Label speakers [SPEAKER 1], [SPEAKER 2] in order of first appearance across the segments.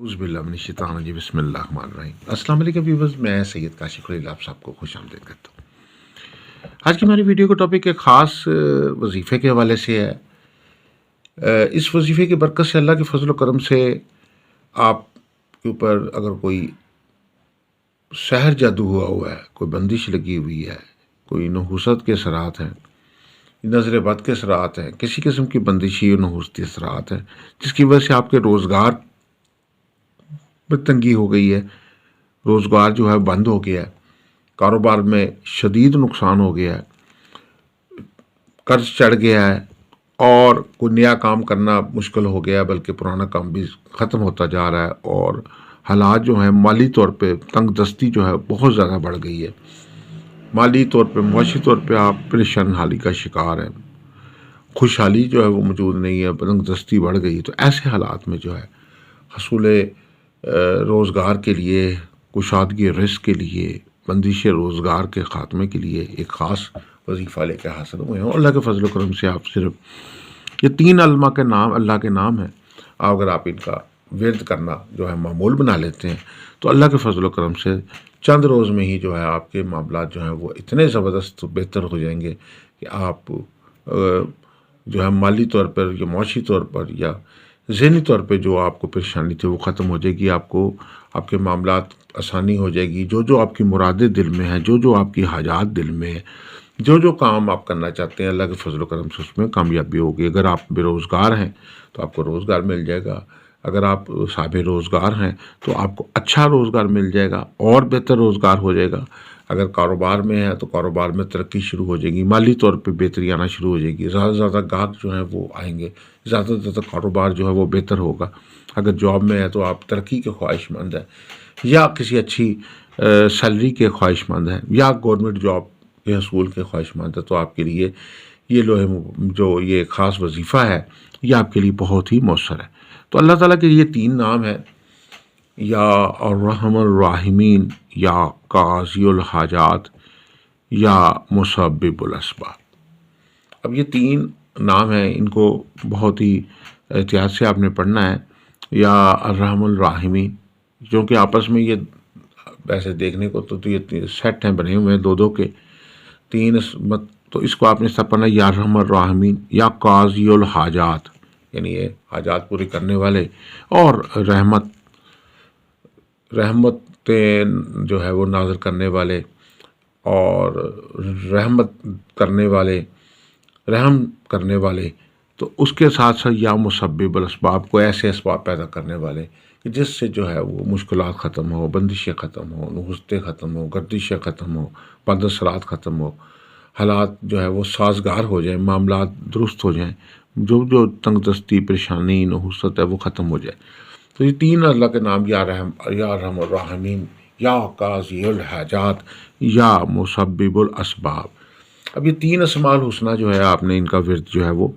[SPEAKER 1] اعوذ باللہ من الشیطان الرجیم بسم اللہ الرحمن الرحیم۔ السلام علیکم ویورز، میں سید کاشف خلیل آپ سب کو خوش آمدید کرتا ہوں۔ آج کی ہماری ویڈیو کا ٹاپک ایک خاص وظیفے کے حوالے سے ہے۔ اس وظیفے کی برکت سے اللہ کے فضل و کرم سے آپ کے اوپر اگر کوئی سحر جادو ہوا ہے، کوئی بندش لگی ہوئی ہے، کوئی نحوست کے اثرات ہیں، نظر بد کے اثرات ہیں، کسی قسم کی بندشی اور نحوستی اثرات ہیں جس کی وجہ سے آپ کے روزگار میں تنگی ہو گئی ہے، روزگار جو ہے بند ہو گیا ہے، کاروبار میں شدید نقصان ہو گیا ہے، قرض چڑھ گیا ہے اور کوئی نیا کام کرنا مشکل ہو گیا ہے، بلکہ پرانا کام بھی ختم ہوتا جا رہا ہے اور حالات جو ہیں مالی طور پہ تنگ دستی جو ہے بہت زیادہ بڑھ گئی ہے، مالی طور پہ معاشی طور پہ آپ پریشان حالی کا شکار ہیں، خوشحالی جو ہے وہ موجود نہیں ہے، تنگ دستی بڑھ گئی ہے۔ تو ایسے حالات میں جو ہے حصول روزگار کے لیے، کشادگی رزق کے لیے، بندش روزگار کے خاتمے کے لیے ایک خاص وظیفہ لے کے حاصل ہوئے ہیں۔ اللہ کے فضل و کرم سے آپ صرف یہ 3 علماء کے نام، اللہ کے نام ہیں، اگر آپ ان کا ورد کرنا جو ہے معمول بنا لیتے ہیں تو اللہ کے فضل و کرم سے چند روز میں ہی جو ہے آپ کے معاملات جو ہیں وہ اتنے زبردست بہتر ہو جائیں گے کہ آپ جو ہے مالی طور پر یا معاشی طور پر یا ذہنی طور پہ جو آپ کو پریشانی تھی وہ ختم ہو جائے گی، آپ کو آپ کے معاملات آسانی ہو جائے گی، جو آپ کی مرادیں دل میں ہیں، جو آپ کی حاجات دل میں ہیں، جو کام آپ کرنا چاہتے ہیں، اللہ کے فضل و کرم سے اس میں کامیابی ہوگی۔ اگر آپ بے روزگار ہیں تو آپ کو روزگار مل جائے گا، اگر آپ صاحب روزگار ہیں تو آپ کو اچھا روزگار مل جائے گا اور بہتر روزگار ہو جائے گا، اگر کاروبار میں ہے تو کاروبار میں ترقی شروع ہو جائے گی، مالی طور پہ بہتری آنا شروع ہو جائے گی، زیادہ سے زیادہ گاہک جو ہیں وہ آئیں گے، زیادہ سے زیادہ کاروبار جو ہے وہ بہتر ہوگا۔ اگر جاب میں ہے تو آپ ترقی کے خواہش مند ہیں یا کسی اچھی سیلری کے خواہش مند ہیں یا گورنمنٹ جاب کے حصول کے خواہش مند ہیں تو آپ کے لیے یہ جو یہ خاص وظیفہ ہے یہ آپ کے لیے بہت ہی مؤثر ہے۔ تو اللہ تعالیٰ کے یہ 3 نام ہیں، یا الرحم الراحمین، یا قاضی الحاجات، یا مسبب الاسباب۔ اب یہ 3 نام ہیں، ان کو بہت ہی احتیاط سے آپ نے پڑھنا ہے۔ یا الرحم الراحمین، جو کہ آپس میں یہ ویسے دیکھنے کو تو یہ سیٹ ہیں بنے ہوئے ہیں 2 کے 3 تو اس کو آپ نے سب پڑھنا ہے، یا الرحم الراحمین، یا قاضی الحاجات، یعنی یہ حاجات پوری کرنے والے، اور رحمتیں جو ہے وہ نازل کرنے والے اور رحمت کرنے والے، رحم کرنے والے، تو اس کے ساتھ ساتھ یا مسبب الاسباب، کو ایسے اسباب پیدا کرنے والے کہ جس سے جو ہے وہ مشکلات ختم ہو، بندشیں ختم ہو، نحوستیں ختم ہو، گردشیں ختم ہو، بد اثرات ختم ہو، حالات جو ہے وہ سازگار ہو جائیں، معاملات درست ہو جائیں، جو تنگ دستی، پریشانی، نحوست ہے وہ ختم ہو جائے۔ تو یہ 3 اللہ کے نام، یا ارحم الراحمین، یا قاضی الحاجات، یا مسبب الاسباب۔ اب یہ 3 اسماء الحسنہ جو ہے آپ نے ان کا ورد جو ہے وہ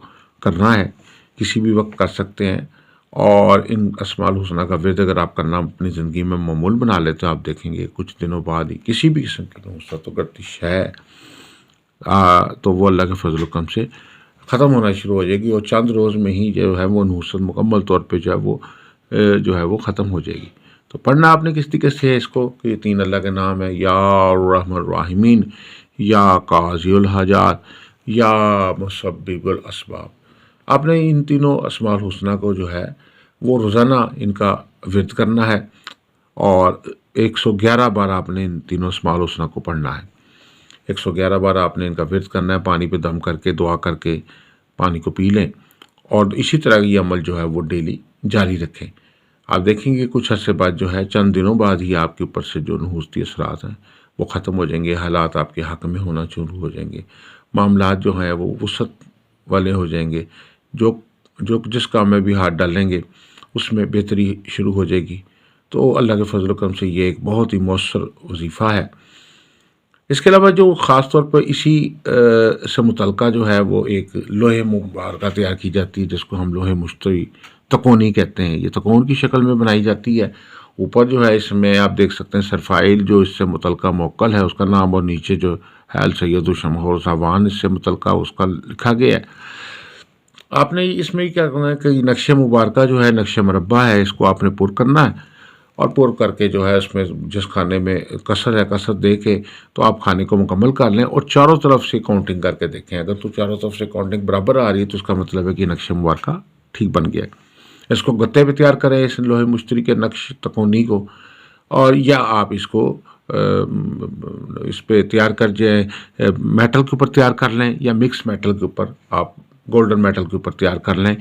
[SPEAKER 1] کرنا ہے، کسی بھی وقت کر سکتے ہیں، اور ان اسماء الحسنہ کا ورد اگر آپ کرنا اپنی زندگی میں معمول بنا لیتے ہیں، آپ دیکھیں گے کچھ دنوں بعد ہی کسی بھی قسم کی نحوست و گردش ہے تو وہ اللہ کے فضل و کرم سے ختم ہونا شروع ہو جائے گی، اور چند روز میں ہی جو ہے وہ نحوست مکمل طور پہ جو ہے وہ ختم ہو جائے گی۔ تو پڑھنا آپ نے کس طریقے سے ہے اس کو کہ یہ 3 اللہ کے نام ہے، یا الرحم الراحمین، یا قاضی الحاجات، یا مسبب الاسباب۔ آپ نے ان تینوں اسماء الحسنہ کو جو ہے وہ روزانہ ان کا ورد کرنا ہے، اور 111 بار آپ نے ان تینوں اسماء الحسنہ کو پڑھنا ہے۔ 111 بار آپ نے ان کا ورد کرنا ہے، پانی پہ دم کر کے، دعا کر کے پانی کو پی لیں، اور اسی طرح یہ عمل جو ہے وہ ڈیلی جاری رکھیں۔ آپ دیکھیں گے کچھ عرصے بعد جو ہے چند دنوں بعد ہی آپ کے اوپر سے جو نحوستی اثرات ہیں وہ ختم ہو جائیں گے، حالات آپ کے حق میں ہونا شروع ہو جائیں گے، معاملات جو ہیں وہ وسعت والے ہو جائیں گے، جس کام میں بھی ہاتھ ڈالیں گے اس میں بہتری شروع ہو جائے گی۔ تو اللہ کے فضل و کرم سے یہ ایک بہت ہی مؤثر وظیفہ ہے۔ اس کے علاوہ جو خاص طور پر اسی سے متعلقہ جو ہے وہ ایک لوہے مبارکہ تیار کی جاتی ہے، جس کو ہم لوہے مشتری تکونی کہتے ہیں۔ یہ تکون کی شکل میں بنائی جاتی ہے، اوپر جو ہے اس میں آپ دیکھ سکتے ہیں سرفائل جو اس سے متعلقہ موکل ہے اس کا نام، اور نیچے جو ہے السید الشمع الصوان اس سے متعلقہ اس کا لکھا گیا ہے۔ آپ نے اس میں کیا کرنا ہے کہ نقش مبارکہ جو ہے نقش مربع ہے اس کو آپ نے پر کرنا ہے، اور پر کر کے جو ہے اس میں جس کھانے میں کسر ہے کسر دے کے تو آپ کھانے کو مکمل کر لیں، اور چاروں طرف سے کاؤنٹنگ کر کے دیکھیں، اگر تو چاروں طرف سے کاؤنٹنگ برابر آ رہی ہے تو اس کا مطلب ہے کہ نقش مبارکہ ٹھیک بن گیا ہے۔ اس کو گتے پہ تیار کریں اس لوہے مشتری کے نقش تکونی کو، اور یا آپ اس کو اس پہ تیار کر جائیں میٹل کے اوپر تیار کر لیں، یا مکس میٹل کے اوپر آپ گولڈن میٹل کے اوپر تیار کر لیں۔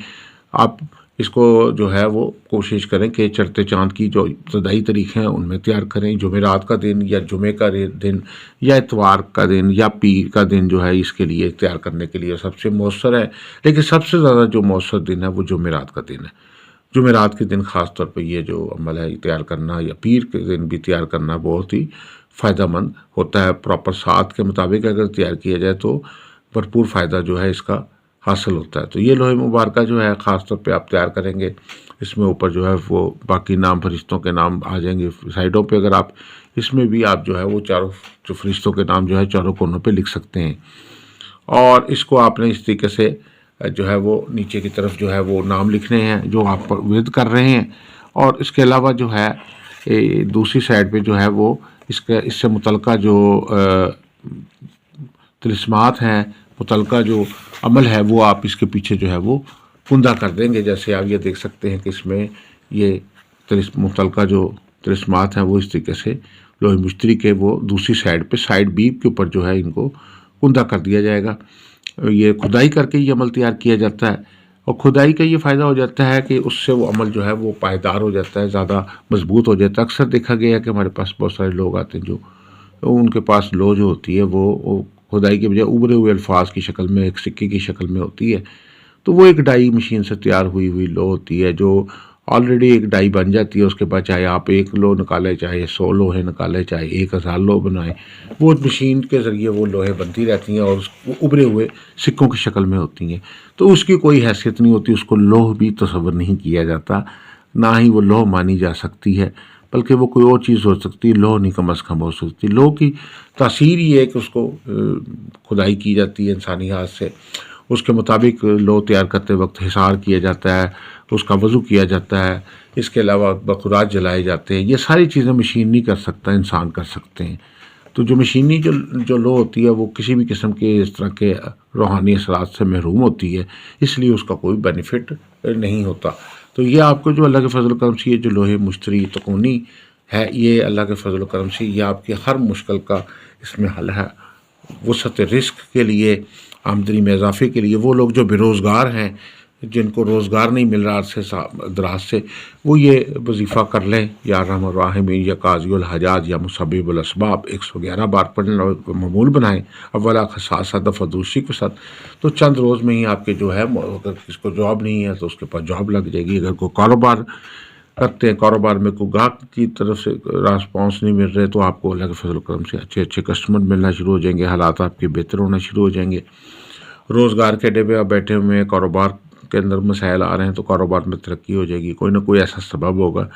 [SPEAKER 1] آپ اس کو جو ہے وہ کوشش کریں کہ چڑھتے چاند کی جو ابتدائی طریقے ہیں ان میں تیار کریں، جمعرات کا دن یا جمعے کا دن یا اتوار کا دن یا پیر کا دن جو ہے اس کے لیے تیار کرنے کے لیے سب سے مؤثر ہے، لیکن سب سے زیادہ جو مؤثر دن ہے وہ جمعرات کا دن ہے۔ جمعرات کے دن خاص طور پہ یہ جو عمل ہے تیار کرنا، یا پیر کے دن بھی تیار کرنا بہت ہی فائدہ مند ہوتا ہے۔ پراپر ساعت کے مطابق اگر تیار کیا جائے تو بھرپور فائدہ جو ہے اس کا حاصل ہوتا ہے۔ تو یہ لوہے مبارکہ جو ہے خاص طور پہ آپ تیار کریں گے، اس میں اوپر جو ہے وہ باقی نام فرشتوں کے نام آ جائیں گے سائڈوں پہ، اگر آپ اس میں بھی آپ جو ہے وہ چاروں جو فرشتوں کے نام جو ہے چاروں کونوں پہ لکھ سکتے ہیں، اور اس کو آپ نے اس طریقے سے جو ہے وہ نیچے کی طرف جو ہے وہ نام لکھنے ہیں جو آپ ورد کر رہے ہیں، اور اس کے علاوہ جو ہے دوسری سائڈ پہ جو ہے وہ اس سے متعلقہ جو طلسمات ہیں، متعلقہ جو عمل ہے وہ آپ اس کے پیچھے جو ہے وہ کندہ کر دیں گے۔ جیسے آپ یہ دیکھ سکتے ہیں کہ اس میں یہ متعلقہ جو طلسمات ہیں وہ اس طریقے سے لوہے مشتری کے وہ دوسری سائڈ پہ سائڈ بیپ کے اوپر جو ہے ان کو کندہ کر دیا جائے گا۔ یہ کھدائی کر کے یہ عمل تیار کیا جاتا ہے، اور کھدائی کا یہ فائدہ ہو جاتا ہے کہ اس سے وہ عمل جو ہے وہ پائیدار ہو جاتا ہے، زیادہ مضبوط ہو جاتا ہے۔ اکثر دیکھا گیا ہے کہ ہمارے پاس بہت سارے لوگ آتے ہیں جو ان کے پاس لو جو ہوتی ہے وہ کھدائی کے بجائے ابھرے ہوئے الفاظ کی شکل میں، ایک سکے کی شکل میں ہوتی ہے، تو وہ ایک ڈائی مشین سے تیار ہوئی لو ہوتی ہے جو آلریڈی ایک ڈائی بن جاتی ہے۔ اس کے بعد چاہے آپ 1 لو نکالیں، چاہے 100 لوہے نکالیں، چاہے 1000 لو بنائیں، وہ مشین کے ذریعے وہ لوہے بنتی رہتی ہیں، اور وہ ابھرے ہوئے سکوں کی شکل میں ہوتی ہیں، تو اس کی کوئی حیثیت نہیں ہوتی، اس کو لوہ بھی تصور نہیں کیا جاتا، نہ ہی وہ لوہ مانی جا سکتی ہے، بلکہ وہ کوئی اور چیز ہو سکتی ہے، لوہ نہیں کم از کم ہو سکتی۔ لوہ کی تاثیر یہ ہے کہ اس کو کھدائی کی جاتی ہے انسانی ہاتھ سے، اس کے مطابق لو تیار کرتے وقت حصار کیا جاتا ہے، اس کا وضو کیا جاتا ہے، اس کے علاوہ بخورات جلائے جاتے ہیں۔ یہ ساری چیزیں مشین نہیں کر سکتا، انسان کر سکتے ہیں۔ تو جو مشینی جو لو ہوتی ہے وہ کسی بھی قسم کے اس طرح کے روحانی اثرات سے محروم ہوتی ہے، اس لیے اس کا کوئی بینیفٹ نہیں ہوتا۔ تو یہ آپ کو جو اللہ کے فضل و کرم سے یہ جو لوہے مشتری تکونی ہے، یہ اللہ کے فضل و کرم سے یہ آپ کی ہر مشکل کا اس میں حل ہے۔ وسعت رزق کے لیے، آمدنی میں اضافے کے لیے، وہ لوگ جو بے روزگار ہیں، جن کو روزگار نہیں مل رہا سے دراز سے، وہ یہ وظیفہ کر لیں، یا ارحم الراحمین یا قاضی الحاجات یا مسبب الاسباب 111 بار پڑھنے اور معمول بنائیں، اولا خصاصہ دفع دوسری کے ساتھ، تو چند روز میں ہی آپ کے جو ہے، اگر کسی کو جاب نہیں ہے تو اس کے پاس جاب لگ جائے گی۔ اگر کوئی کاروبار کرتے ہیں، کاروبار میں کوئی گاہک کی طرف سے راسپانس نہیں مل رہے، تو آپ کو اللہ کے فضل و کرم سے اچھے کسٹمر ملنا شروع ہو جائیں گے، حالات آپ کے بہتر ہونا شروع ہو جائیں گے۔ روزگار کے ڈبے آپ بیٹھے ہوئے ہیں، کاروبار کے اندر مسائل آ رہے ہیں، تو کاروبار میں ترقی ہو جائے گی، کوئی نہ کوئی ایسا سبب ہوگا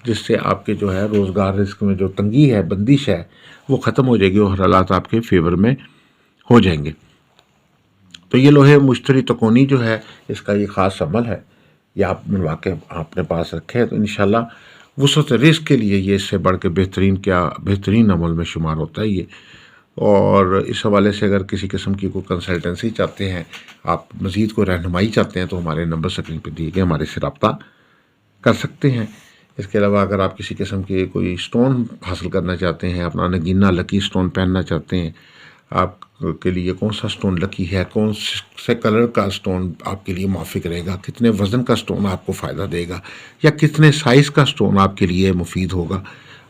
[SPEAKER 1] جس سے آپ کے جو ہے روزگار رزق میں جو تنگی ہے، بندش ہے، وہ ختم ہو جائے گی، اور حالات آپ کے فیور میں ہو جائیں گے۔ تو یہ لوہے مشتری تکونی جو ہے، اس کا یہ خاص عمل ہے، یہ آپ بنوا کے اپنے پاس رکھیں، تو انشاءاللہ وسعت رزق کے لیے یہ اس سے بڑھ کے بہترین عمل میں شمار ہوتا ہے یہ۔ اور اس حوالے سے اگر کسی قسم کی کوئی کنسلٹنسی چاہتے ہیں، آپ مزید کوئی رہنمائی چاہتے ہیں، تو ہمارے نمبر سکرین پہ دیے گئے ہمارے سے رابطہ کر سکتے ہیں۔ اس کے علاوہ اگر آپ کسی قسم کے کوئی سٹون حاصل کرنا چاہتے ہیں، اپنا نگینہ لکی سٹون پہننا چاہتے ہیں، آپ کے لیے کون سا سٹون لکی ہے، کون سے کلر کا سٹون آپ کے لیے موافق رہے گا، کتنے وزن کا سٹون آپ کو فائدہ دے گا، یا کتنے سائز کا سٹون آپ کے لیے مفید ہوگا،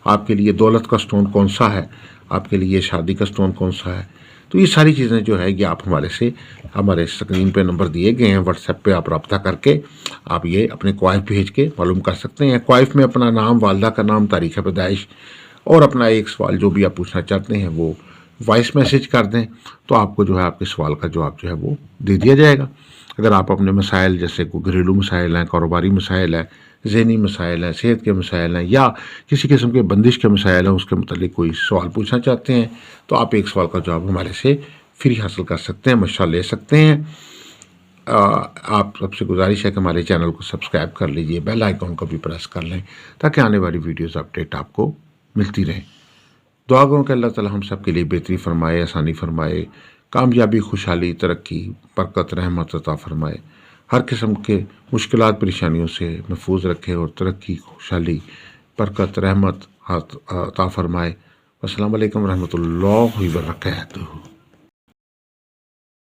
[SPEAKER 1] آپ کے لیے دولت کا سٹون کون سا ہے، آپ کے لیے شادی کا سٹون کون سا ہے، تو یہ ساری چیزیں جو ہے یہ آپ ہمارے اسکرین پہ نمبر دیے گئے ہیں، واٹس ایپ پہ آپ رابطہ کر کے آپ یہ اپنے کوائف بھیج کے معلوم کر سکتے ہیں۔ کوائف میں اپنا نام، والدہ کا نام، تاریخ پیدائش، اور اپنا ایک سوال جو بھی آپ پوچھنا چاہتے ہیں وہ وائس میسیج کر دیں، تو آپ کو جو ہے آپ کے سوال کا جواب جو ہے وہ دے دیا جائے گا۔ اگر آپ اپنے مسائل، جیسے کوئی گھریلو مسائل ہیں، کاروباری مسائل ہیں، ذہنی مسائل ہیں، صحت کے مسائل ہیں، یا کسی قسم کے بندش کے مسائل ہیں، اس کے متعلق کوئی سوال پوچھنا چاہتے ہیں، تو آپ ایک سوال کا جواب ہمارے سے فری حاصل کر سکتے ہیں، مشورہ لے سکتے ہیں۔ آپ سب سے گزارش ہے کہ ہمارے چینل کو سبسکرائب کر لیجئے، بیل آئیکن کو بھی پریس کر لیں تاکہ آنے والی ویڈیوز اپڈیٹ آپ کو ملتی رہیں۔ دعا گوں کہ اللہ تعالی ہم سب کے لیے بہتری فرمائے، آسانی فرمائے، کامیابی، خوشحالی، ترقی، برکت، رحمت عطا فرمائے، ہر قسم کے مشکلات پریشانیوں سے محفوظ رکھے اور ترقی، خوشحالی، برکت، رحمت عطا فرمائے۔ السلام علیکم ورحمۃ اللہ وبرکاتہ۔